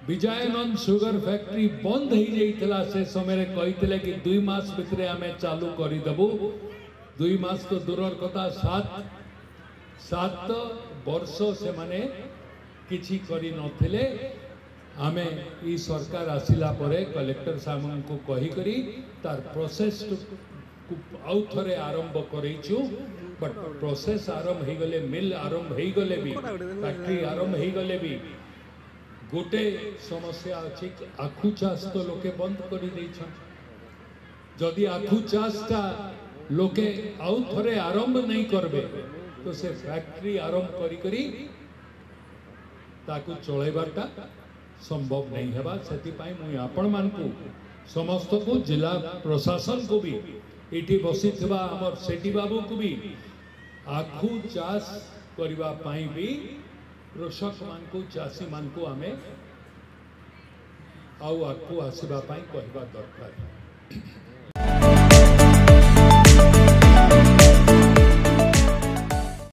Vijayanand sugar factory बंद हो जाइथिला से समय कही कि 2 मास भितर आम चालू करदेबू 2 मास तो दूर कथा 7 वर्ष से माने किछि करी नथिले आमे ई सरकार आसिला परे कलेक्टर साहब को कही करी तार प्रोसेस आउ थरे आरंभ करेचु बट प्रोसेस आरंभ हो गले मिल आरंभ हो गले भी फैक्ट्री आरंभ हो गले भी गोटे समस्या अच्छी आखु चाष तो लोके बंद कर जदि आखु चाषटा लोके आउ थरे आरंभ नहीं करबे तो से फैक्ट्री आरंभ करी ताकू चलैबाटा संभव नहीं हेबा सेतिपाई मुई आपण मानकू समस्त को जिला प्रशासन को भी इठी बसी थिबा हमर सेठी बाबू को भी आखु चाष करबा पाई भी कृषक मान को चाषी मान को आमे आउ आखु आसीबा पाई कहबा दरकार।